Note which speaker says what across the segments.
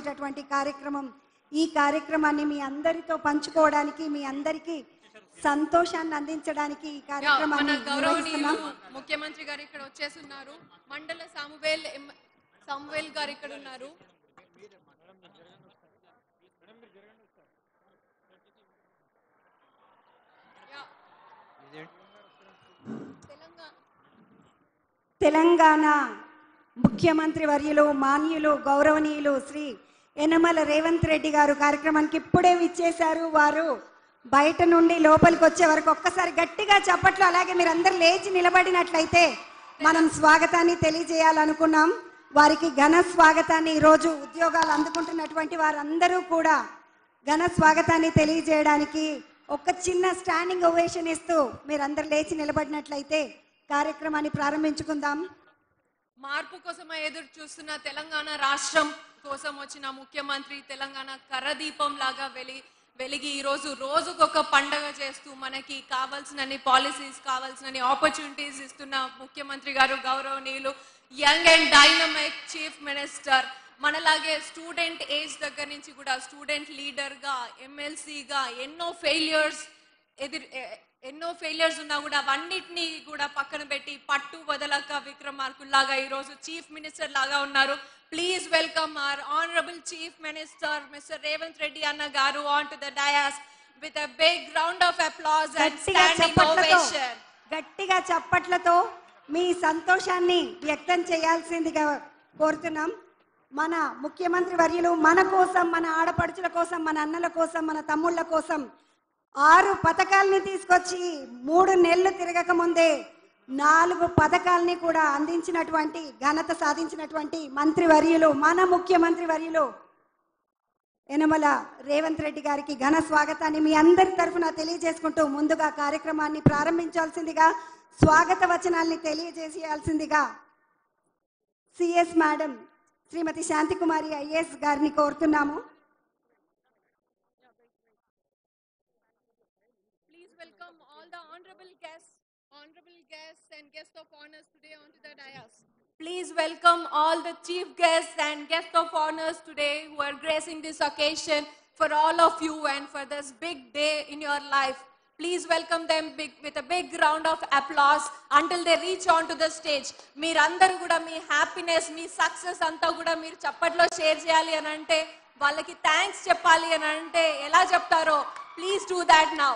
Speaker 1: నిర్వహించేటటువంటి కార్యక్రమం. ఈ కార్యక్రమాన్ని మీ అందరితో పంచుకోవడానికి, మీ అందరికీ సంతోషాన్ని అందించడానికి ఈ కార్యక్రమాన్ని నిర్వహిస్తున్నాం.
Speaker 2: ముఖ్యమంత్రి గారు ఇక్కడ వచ్చేస్తున్నారు. మండల సామువేల్ గారు ఇక్కడ ఉన్నారు.
Speaker 1: తెలంగాణ ముఖ్యమంత్రి వర్యులు, మాన్యులు, గౌరవనీయులు శ్రీ యనమల రేవంత్ రెడ్డి గారు కార్యక్రమానికి ఇప్పుడే విచ్చేశారు. వారు బయట నుండి లోపలికి వచ్చే వరకు ఒక్కసారి గట్టిగా చప్పట్లు, అలాగే మీరు అందరు లేచి నిలబడినట్లయితే మనం స్వాగతాన్ని తెలియజేయాలనుకున్నాం. వారికి ఘన స్వాగతాన్ని, ఈరోజు ఉద్యోగాలు అందుకుంటున్నటువంటి వారందరూ కూడా ఘన స్వాగతాన్ని తెలియజేయడానికి ఒక చిన్న స్టాండింగ్ ఓవేషన్ ఇస్తూ మీరందరూ లేచి నిలబడినట్లయితే కార్యక్రమాన్ని ప్రారంభించుకుందాం.
Speaker 2: మార్పు కోసం ఎదురు చూస్తున్న తెలంగాణ రాష్ట్రం కోసం వచ్చిన ముఖ్యమంత్రి తెలంగాణ కరదీపం లాగా వెలిగి ఈరోజు రోజుకొక పండగ చేస్తూ మనకి కావాల్సినన్ని పాలసీస్, కావాల్సినన్ని ఆపర్చునిటీస్ ఇస్తున్న ముఖ్యమంత్రి గారు, గౌరవనీయులు young and dynamic chief minister. మనలాగే స్టూడెంట్ ఏజ్ దగ్గర నుంచి కూడా స్టూడెంట్ లీడర్గా, ఎమ్మెల్సీగా ఎన్నో ఫెయిలియర్స్ ఉన్నా కూడా అవన్నిటినీ కూడా పక్కన పెట్టి పట్టు వదలక విక్రమార్కుల్లాగా ఈరోజు చీఫ్ మినిస్టర్ లాగా ఉన్నారు. Please welcome our honourable chief minister mister Revanth Reddy అన్న గారు on to the dais with a big round of applause and standing ovation.
Speaker 1: గట్టిగా చప్పట్లతో మీ సంతోషాన్ని వ్యక్తం చేయాల్సిందిగా కోరుతున్నాం. మన ముఖ్యమంత్రి వర్యులు మన కోసం, మన ఆడపడుచుల కోసం, మన అన్నల కోసం, మన తమ్ముళ్ళ కోసం 6 పథకాలని తీసుకొచ్చి 3 నెలలు తిరగక ముందే 4 పథకాలని కూడా అందించినటువంటి ఘనత సాధించినటువంటి మంత్రి వర్యులు, మన ముఖ్యమంత్రి వర్యులు యనమల రేవంత్ రెడ్డి గారికి ఘన స్వాగతాన్ని మీ అందరి తరఫున తెలియజేసుకుంటూ ముందుగా కార్యక్రమాన్ని ప్రారంభించాల్సిందిగా, స్వాగత వచనాల్ని తెలియజేయాల్సిందిగా సిఎస్ మేడం శ్రీమతి శాంతికుమారి ఐఏఎస్ గారిని కోరుతున్నాము.
Speaker 2: Welcome all the honorable guests and guests of honors today onto the dais. Please welcome all the chief guests and guests of honors today who are gracing this occasion for all of you and for this big day in your life. Please welcome them with a big round of applause until they reach onto the stage. Meerandaru kuda mee happiness, mee success anta kuda meer chappatlo share cheyali ani ante, vallaki thanks cheppali ani ante ela cheptaro, please do that now.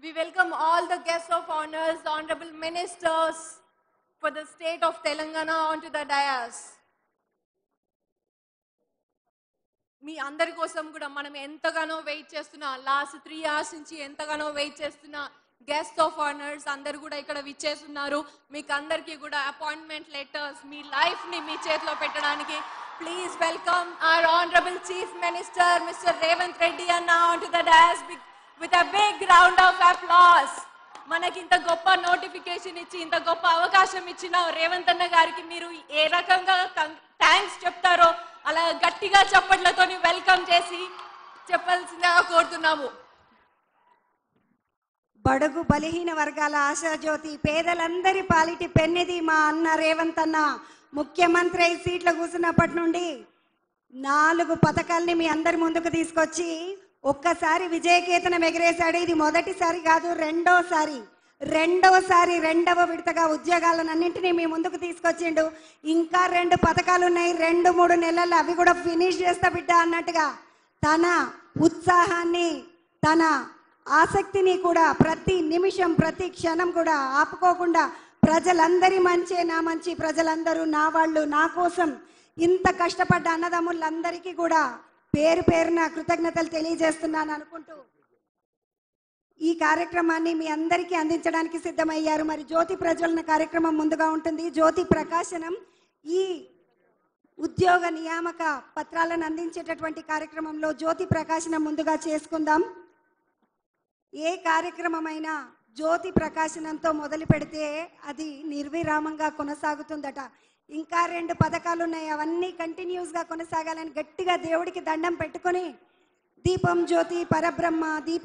Speaker 2: We welcome all the guests of honors, the honorable ministers for the state of Telangana onto the dais. మీ అందరి కోసం కూడా మనం ఎంతగానో wait చేస్తున్నా, last 3 hours నుంచి ఎంతగానో wait చేస్తున్న guest of honours అందరు కూడా ఇక్కడ విచ్చేస్తున్నారు. మీకు అందరికీ కూడా అపాయింట్మెంట్ లెటర్స్, మీ లైఫ్ ని మీ చేతిలో పెట్టడానికి please welcome our honourable chief minister mister Revanth Reddy అన్న on to the dais with a big round of applause. మనకి ఇంత గొప్ప నోటిఫికేషన్ ఇచ్చి ఇంత గొప్ప అవకాశం ఇచ్చిన రేవంత్ అన్న గారికి మీరు ఏ రకంగా థ్యాంక్స్ చెప్తారో అలా గట్టిగా చప్పట్లతో వెల్కమ్ చేసి చెప్పాల్సిందిగా కోరుతున్నాము.
Speaker 1: బడుగు బలహీన వర్గాల ఆశాజ్యోతి, పేదలందరి పాలిటి పెన్నిది మా అన్న రేవంత్ అన్న ముఖ్యమంత్రి అయి సీట్లో కూర్చున్నప్పటి నుండి 4 పథకాల్ని మీ అందరి ముందుకు తీసుకొచ్చి ఒక్కసారి విజయకేతనం ఎగరేశాడు. ఇది మొదటిసారి కాదు, రెండవసారి రెండవ విడతగా ఉద్యోగాలన్నింటినీ మీ ముందుకు తీసుకొచ్చిండు. ఇంకా 2 పథకాలు ఉన్నాయి, 2-3 నెలల్లో అవి కూడా ఫినిష్ చేస్తా బిడ్డ అన్నట్టుగా తన ఉత్సాహాన్ని, తన ఆసక్తిని కూడా ప్రతి నిమిషం ప్రతి క్షణం కూడా ఆపుకోకుండా ప్రజలందరి మంచే నా మంచి, ప్రజలందరూ నా వాళ్ళు, నా కోసం ఇంత కష్టపడ్డ అన్నదమ్ములందరికీ కూడా పేరు పేరున కృతజ్ఞతలు తెలియజేస్తున్నాను అనుకుంటూ ఈ కార్యక్రమాన్ని మీ అందరికీ అందించడానికి సిద్ధమయ్యారు. మరి జ్యోతి ప్రజ్వలన కార్యక్రమం ముందుగా ఉంటుంది. జ్యోతి ప్రకాశనం ఈ ఉద్యోగ నియామక పత్రాలను అందించేటటువంటి కార్యక్రమంలో జ్యోతి ప్రకాశనం ముందుగా చేసుకుందాం. ఏ కార్యక్రమమైనా జ్యోతి ప్రకాశనంతో మొదలు పెడితే అది నిర్విరామంగా కొనసాగుతుందట. ఇంకా 2 పథకాలు ఉన్నాయి, అవన్నీ కంటిన్యూస్గా కొనసాగాలని గట్టిగా దేవుడికి దండం పెట్టుకొని దీపం జ్యోతి పరబ్రహ్మ దీప